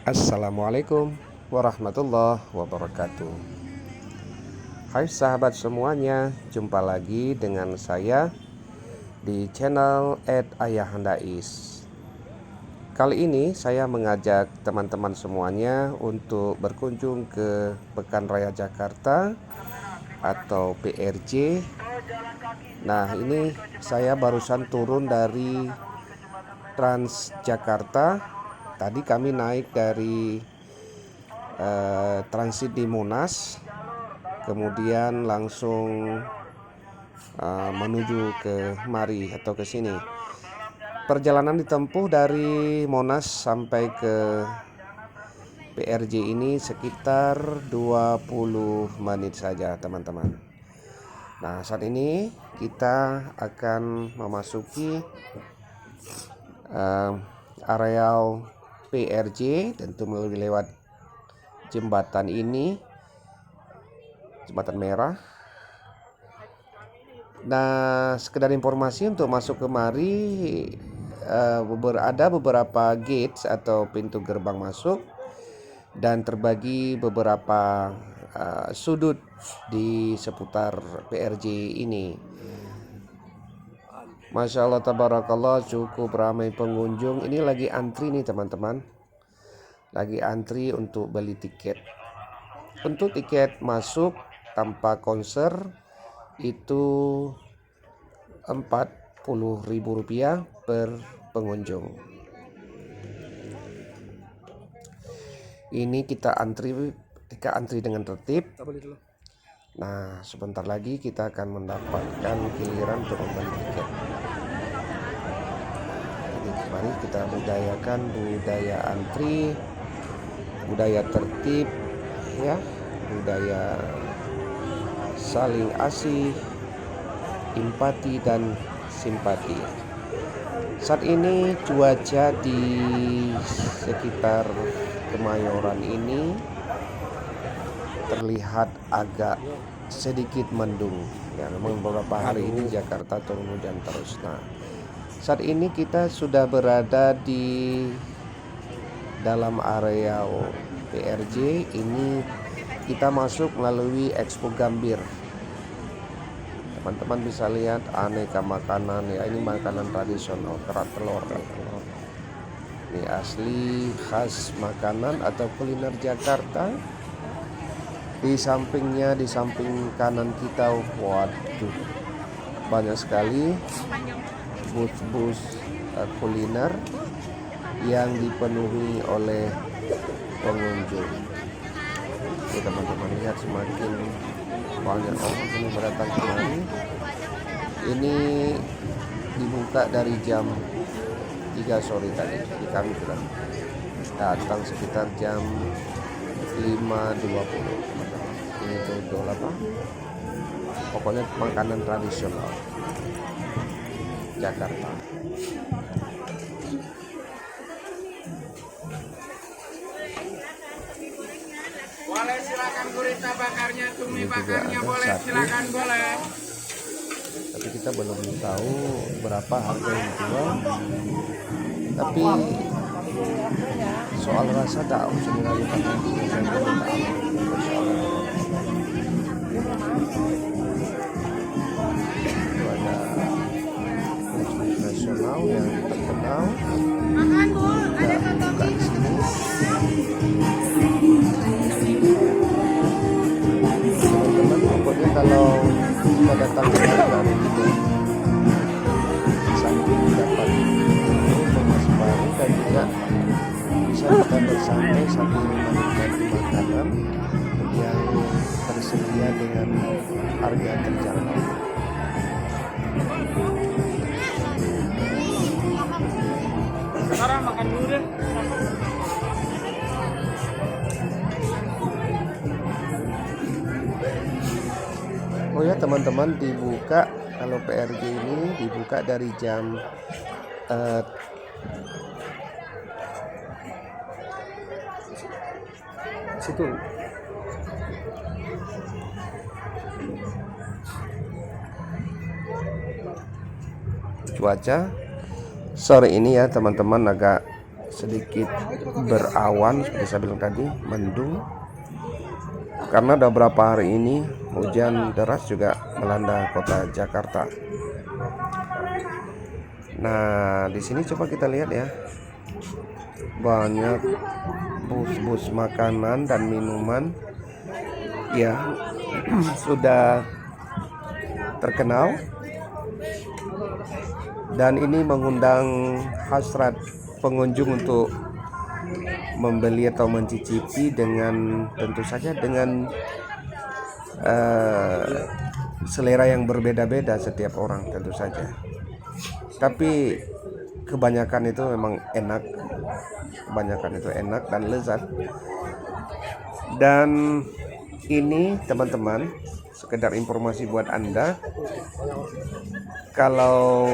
Assalamualaikum warahmatullahi wabarakatuh. Hai sahabat semuanya, jumpa lagi dengan saya di channel @ayahandais. Kali ini saya mengajak teman-teman semuanya untuk berkunjung ke Pekan Raya Jakarta atau PRJ. Nah, ini saya barusan turun dari Transjakarta. Tadi kami naik dari transit di Monas, kemudian langsung menuju ke Mari atau ke sini. Perjalanan ditempuh dari Monas sampai ke PRJ ini sekitar 20 menit saja, teman-teman. Nah, saat ini kita akan memasuki areal PRJ, tentu melalui lewat jembatan ini, jembatan merah. Nah, sekedar informasi untuk masuk kemari, ada beberapa gates atau pintu gerbang masuk dan terbagi beberapa sudut di seputar PRJ ini. Masya Allah, tabarakallah, cukup ramai pengunjung. Ini lagi antri nih teman-teman, lagi antri untuk beli tiket. Untuk tiket masuk tanpa konser itu Rp40.000 per pengunjung. Ini kita antri dengan tertib. Nah, sebentar lagi kita akan mendapatkan giliran untuk membeli tiket. Mari kita budayakan budaya antri, budaya tertib, ya, budaya saling asih, empati dan simpati. Saat ini cuaca di sekitar Kemayoran ini terlihat agak sedikit mendung. Ya, memang beberapa hari ini Jakarta turun hujan terus. Nah, saat ini kita sudah berada di dalam area PRJ. Ini kita masuk melalui Expo Gambir. Teman-teman bisa lihat aneka makanan, ya, ini makanan tradisional, kerak telur. Ini asli khas makanan atau kuliner Jakarta. Di sampingnya, di samping kanan kita, waduh, banyak sekali bus-bus kuliner yang dipenuhi oleh pengunjung. Ini teman-teman lihat, semakin banyak orang yang berdatang kemari. Ini dibuka dari jam 3 sore tadi. Jadi kami sudah datang sekitar jam 5.20. Ini dodol apa? Pokoknya makanan tradisional Jakarta. Boleh, silakan gurita bakarnya, cumi bakarnya boleh, silakan boleh. Tapi kita belum tahu berapa harga yang dijual. Tapi soal rasa tak usah diragukan lagi. Saya belum tahu. Itu ada nasional yang terkenal. Makan bu, ada Buka di sini. Teman-teman, pokoknya kalau kita datang ke baru ini, samping dapat informasi baru dan juga bisa kita bersantai sambil menikmati makanan yang tersedia dengan harga terjangkau. Sekarang makan dulu deh. Oh ya teman-teman, dibuka kalau PRJ ini dibuka dari jam situ. Cuaca sore ini ya teman-teman agak sedikit berawan seperti saya bilang tadi, mendung. Karena udah beberapa hari ini hujan deras juga melanda kota Jakarta. Nah, di sini coba kita lihat ya. Banyak bus-bus makanan dan minuman yang sudah terkenal. Dan ini mengundang hasrat pengunjung untuk membeli atau mencicipi dengan tentu saja dengan selera yang berbeda-beda setiap orang tentu saja. Tapi kebanyakan itu memang enak, dan lezat. Dan ini teman-teman, sekedar informasi buat Anda, kalau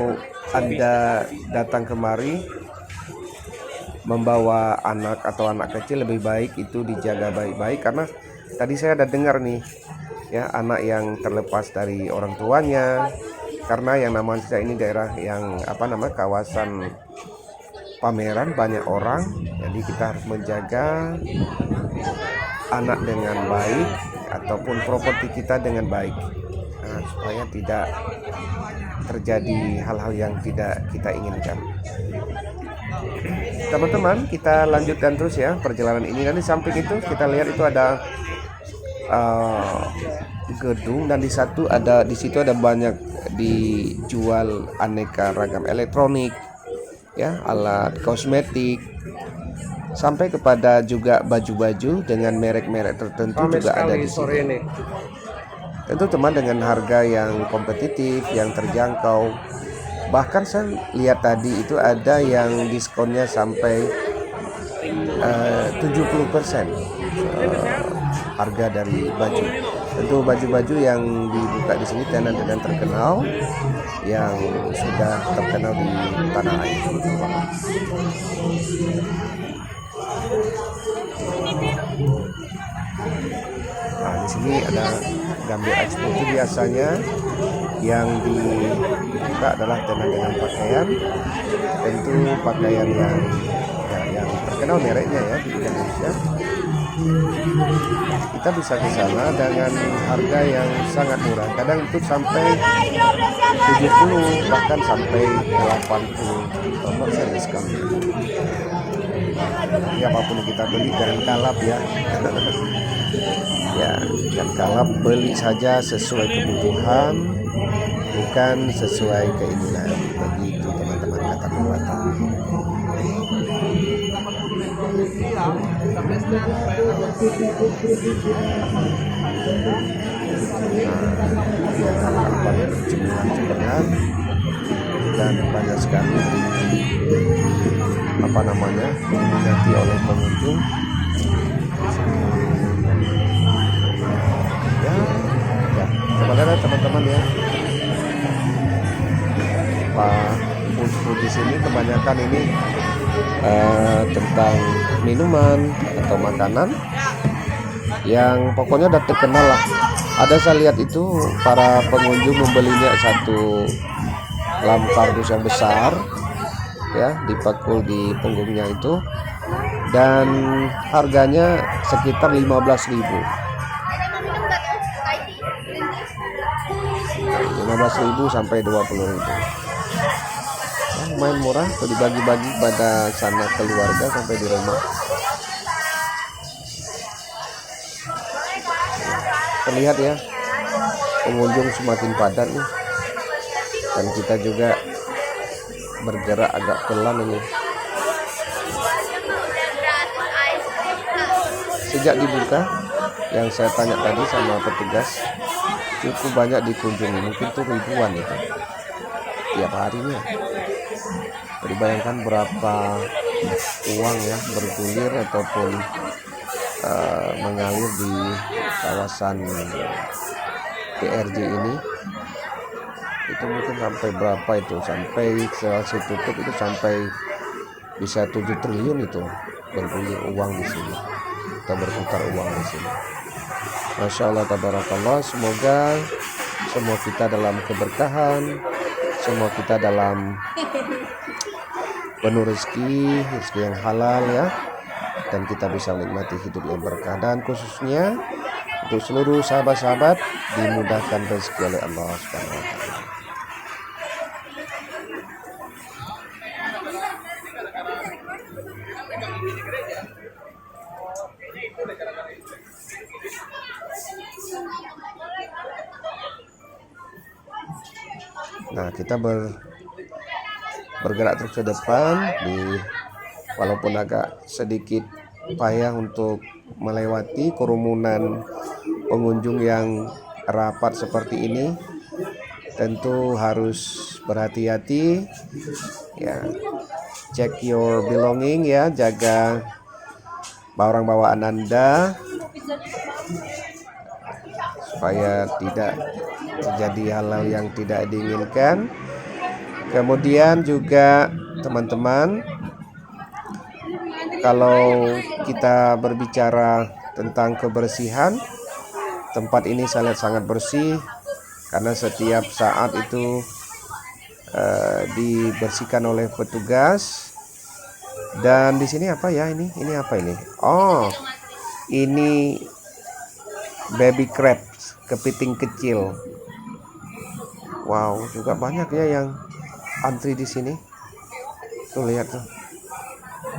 Anda datang kemari membawa anak atau anak kecil, lebih baik itu dijaga baik-baik, karena tadi saya ada dengar nih ya, anak yang terlepas dari orang tuanya, karena yang namanya ini daerah yang kawasan pameran, banyak orang, jadi kita harus menjaga anak dengan baik ataupun properti kita dengan baik, supaya tidak terjadi hal-hal yang tidak kita inginkan. Teman-teman, kita lanjutkan terus ya perjalanan ini. Dan di samping itu kita lihat itu ada gedung, dan di situ ada banyak dijual aneka ragam elektronik ya, alat kosmetik, sampai kepada juga baju-baju dengan merek-merek tertentu juga ada di sini. Tentu teman, dengan harga yang kompetitif, yang terjangkau. Bahkan saya lihat tadi itu ada yang diskonnya sampai 70% harga dari baju. Tentu baju-baju yang dibuka di sini tenan-tenan terkenal, yang sudah terkenal di tanah air. Nah, di sini ada Gambir Expo. Itu biasanya yang dibuka adalah tenan-tenan pakaian, tentu pakaian yang terkenal mereknya ya di Indonesia. Kita bisa ke sana dengan harga yang sangat murah. Kadang itu sampai 70, bahkan sampai 80% diskon. Ya, apapun yang kita beli jangan kalap ya. Ya, jangan kalap, beli saja sesuai kebutuhan, bukan sesuai keinginan. Begitu teman-teman kata pepatah. Cemilan-cemilan dan banyak sekali diminati oleh pengunjung. Ya, sebenarnya teman-teman ya, bus di sini kebanyakan ini tentang minuman atau makanan yang pokoknya udah terkenal lah. Ada saya lihat itu para pengunjung membelinya satu lampu kardus yang besar ya, dipakul di punggungnya itu, dan harganya sekitar 15.000 sampai 20.000. Lumayan murah, atau dibagi-bagi pada sana keluarga sampai di rumah. Terlihat ya, pengunjung semakin padat nih, dan kita juga bergerak agak pelan ini. Sejak dibuka, yang saya tanya tadi sama petugas, cukup banyak dikunjungi, mungkin tuh ribuan itu tiap harinya. Jadi bayangkan berapa uang ya bergulir ataupun mengalir di kawasan PRJ ini. Itu mungkin sampai berapa itu, sampai selesai tutup itu sampai bisa 7 triliun itu bergulir uang di sini, atau berputar uang di sini. Masya Allah, tabarakallah. Semoga semua kita dalam keberkahan, semua kita dalam penuh rezeki yang halal ya, dan kita bisa menikmati hidup yang berkah, dan khususnya untuk seluruh sahabat-sahabat dimudahkan rezeki oleh Allah Subhanahu wa taala. Nah, kita bergerak terus ke depan walaupun agak sedikit payah untuk melewati kerumunan pengunjung yang rapat seperti ini. Tentu harus berhati-hati ya, check your belonging ya, jaga barang bawaan Anda supaya tidak terjadi hal-hal yang tidak diinginkan. Kemudian juga teman-teman, kalau kita berbicara tentang kebersihan, tempat ini saya lihat sangat bersih karena setiap saat itu dibersihkan oleh petugas. Dan di sini apa ya, ini apa ini? Oh, ini baby crab, kepiting kecil. Wow, juga banyak ya yang antri di sini. Tuh lihat tuh,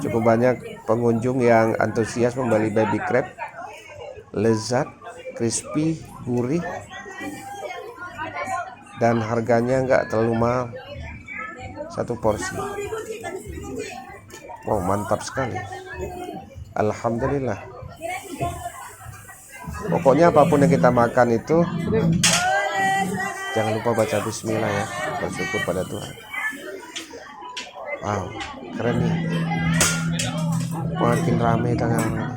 cukup banyak pengunjung yang antusias membeli baby crab. Lezat, crispy, gurih, dan harganya nggak terlalu mahal, satu porsi. Wow, mantap sekali. Alhamdulillah. Pokoknya apapun yang kita makan itu jangan lupa baca bismillah ya, bersyukur pada Tuhan. Wow, keren nih. Makin ramai tangan,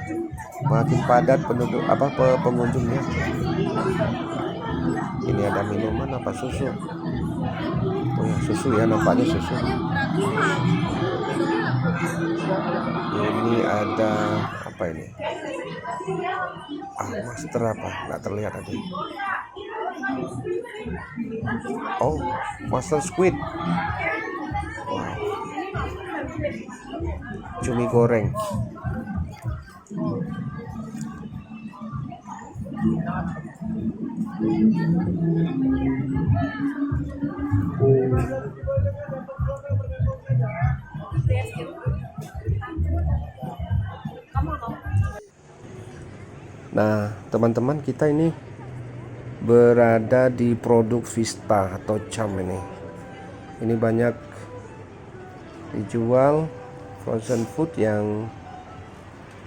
makin padat penduduk pengunjungnya. Ini ada minuman apa, susu? Oh ya, susu ya, nampaknya susu. Ini ada apa ini? Master apa? Nggak terlihat tadi. Oh, master squid. Wow. Cumi goreng. Nah, teman-teman, kita ini berada di produk Vista atau Cham ini. Ini banyak dijual frozen food yang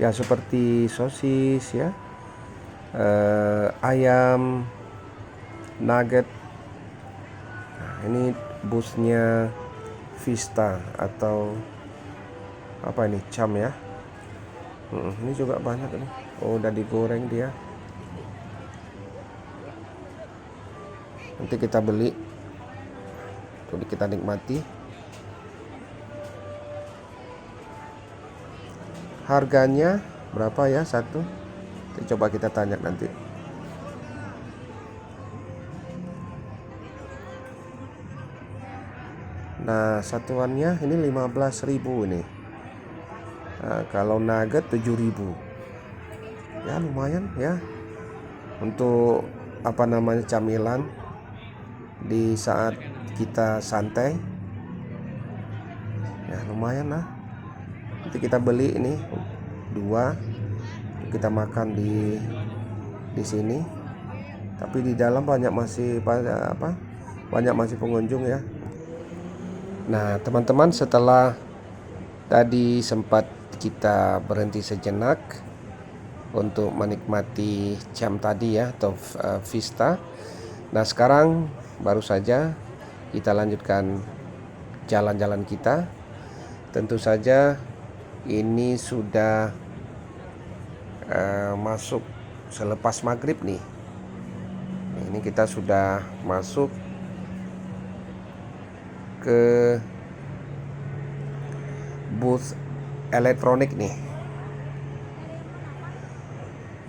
ya seperti sosis ya, ayam, nugget. Nah, ini busnya Vista atau apa ini, Cham ya. Ini juga banyak nih. Oh, udah digoreng dia. Nanti kita beli, jadi kita nikmati. Harganya berapa ya satu? Coba kita tanya nanti. Nah, satuannya ini 15.000 ini. Nah, kalau nugget 7.000. Ya lumayan ya untuk camilan di saat kita santai. Ya lumayan lah. Nanti kita beli ini 2, kita makan di sini. Tapi di dalam banyak masih pengunjung ya. Nah, teman-teman, setelah tadi sempat kita berhenti sejenak untuk menikmati Cham tadi ya, atau Vista. Nah, sekarang baru saja kita lanjutkan jalan-jalan kita. Tentu saja ini sudah masuk selepas maghrib nih. Ini kita sudah masuk ke booth elektronik nih.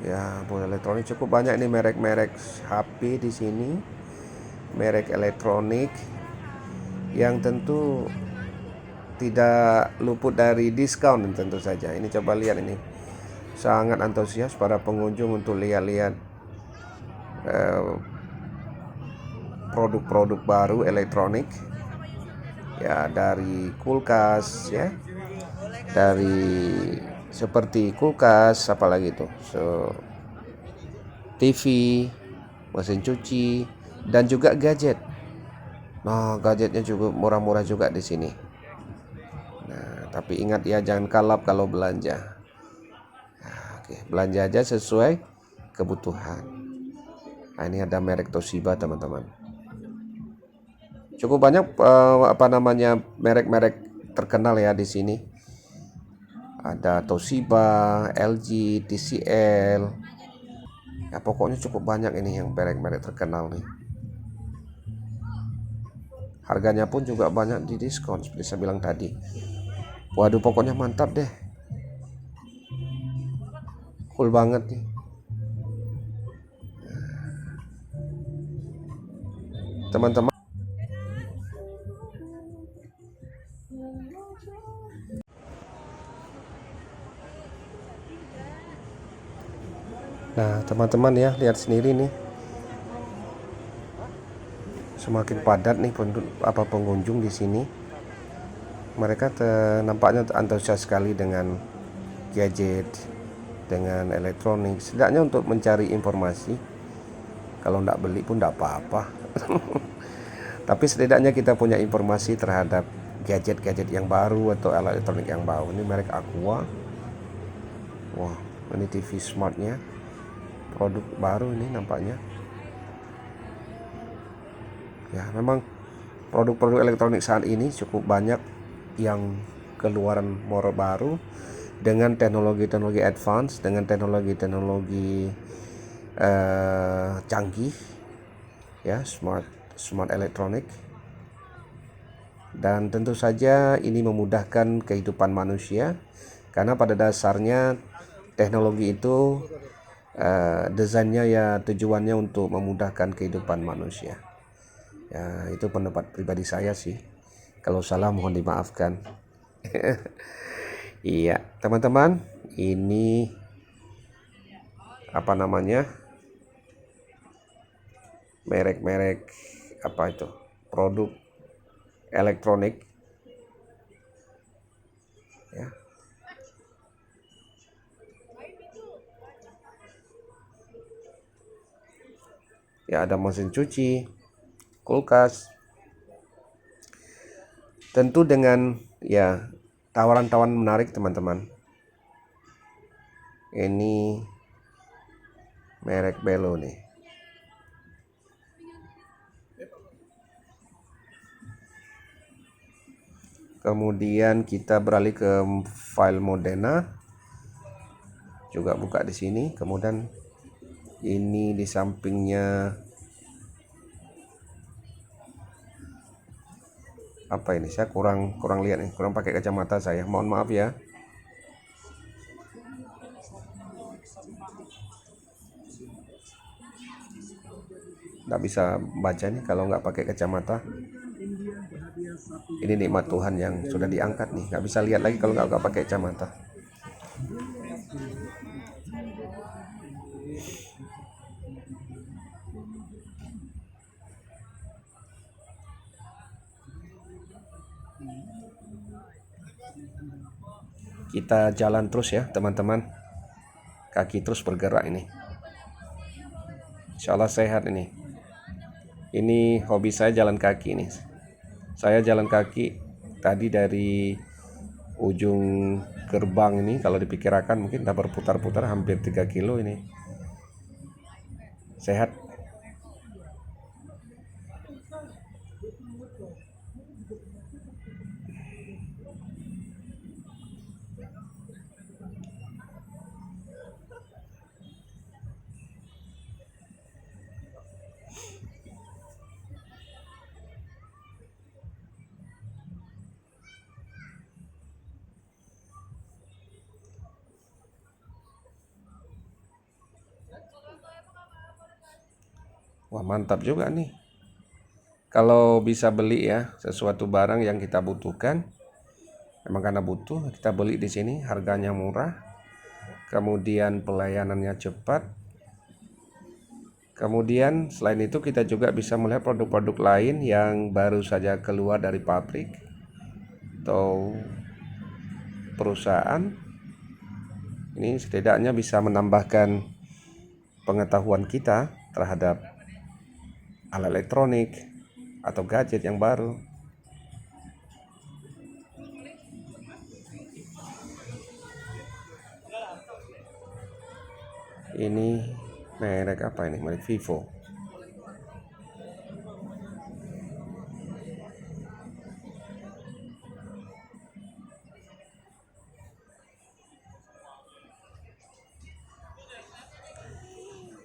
Ya, booth elektronik cukup banyak nih, merek-merek HP di sini, merek elektronik yang tentu tidak luput dari diskon tentu saja. Ini coba lihat ini, sangat antusias para pengunjung untuk lihat-lihat produk-produk baru elektronik ya, dari kulkas ya, dari seperti kulkas, apalagi itu, TV, mesin cuci, dan juga gadget. Nah, gadgetnya juga murah-murah juga di sini. Nah, tapi ingat ya, jangan kalap kalau belanja. Nah, oke, belanja aja sesuai kebutuhan. Nah, ini ada merek Toshiba, teman-teman. Cukup banyak merek-merek terkenal ya di sini. Ada Toshiba, LG, TCL. Ya, pokoknya cukup banyak ini yang merek-merek terkenal nih. Harganya pun juga banyak di diskon seperti saya bilang tadi. Waduh, pokoknya mantap deh. Cool banget nih. Teman-teman. Nah, teman-teman ya, lihat sendiri nih. Semakin padat nih pengunjung di sini. Mereka nampaknya antusias sekali dengan gadget, dengan elektronik. Setidaknya untuk mencari informasi. Kalau nggak beli pun nggak apa-apa. Tapi setidaknya kita punya informasi terhadap gadget-gadget yang baru atau alat elektronik yang baru. Ini merek Aqua. Wah, ini TV smartnya. Produk baru ini nampaknya. Ya, memang produk-produk elektronik saat ini cukup banyak yang keluaran model baru dengan teknologi-teknologi advance, dengan teknologi-teknologi canggih, ya, smart elektronik. Dan tentu saja ini memudahkan kehidupan manusia, karena pada dasarnya teknologi itu desainnya ya tujuannya untuk memudahkan kehidupan manusia. Ya, itu pendapat pribadi saya sih. Kalau salah mohon dimaafkan. Iya, teman-teman, ini merek-merek produk elektronik ya. Ya, ada mesin cuci, kulkas. Tentu dengan ya tawaran-tawaran menarik, teman-teman. Ini merek Belo nih. Kemudian kita beralih ke file Modena. Juga buka di sini. Kemudian ini di sampingnya apa ini? Saya kurang lihat nih, kurang pakai kacamata saya. Mohon maaf ya. Nggak bisa baca nih kalau nggak pakai kacamata. Ini nikmat Tuhan yang sudah diangkat nih. Nggak bisa lihat lagi kalau nggak pakai kacamata. Kita jalan terus ya, teman-teman. Kaki terus bergerak ini. Insya Allah sehat ini. Ini hobi saya jalan kaki nih. Saya jalan kaki tadi dari ujung gerbang ini, kalau dipikirkan mungkin udah berputar-putar hampir 3 kilo ini. Sehat. Wah, mantap juga nih. Kalau bisa beli ya sesuatu barang yang kita butuhkan, Memang karena butuh kita beli di sini, harganya murah, kemudian pelayanannya cepat. Kemudian selain itu kita juga bisa melihat produk-produk lain yang baru saja keluar dari pabrik atau perusahaan. Ini setidaknya bisa menambahkan pengetahuan kita terhadap alat elektronik atau gadget yang baru. Ini merek apa ini? Merek Vivo.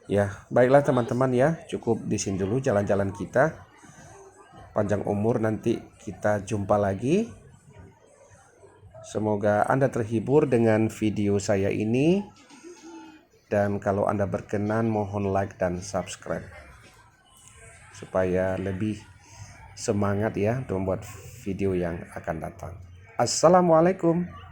Ya, baiklah teman-teman ya, cukup di sini dulu jalan-jalan kita. Panjang umur, nanti kita jumpa lagi. Semoga Anda terhibur dengan video saya ini. Dan kalau Anda berkenan, mohon like dan subscribe supaya lebih semangat ya untuk membuat video yang akan datang. Assalamualaikum.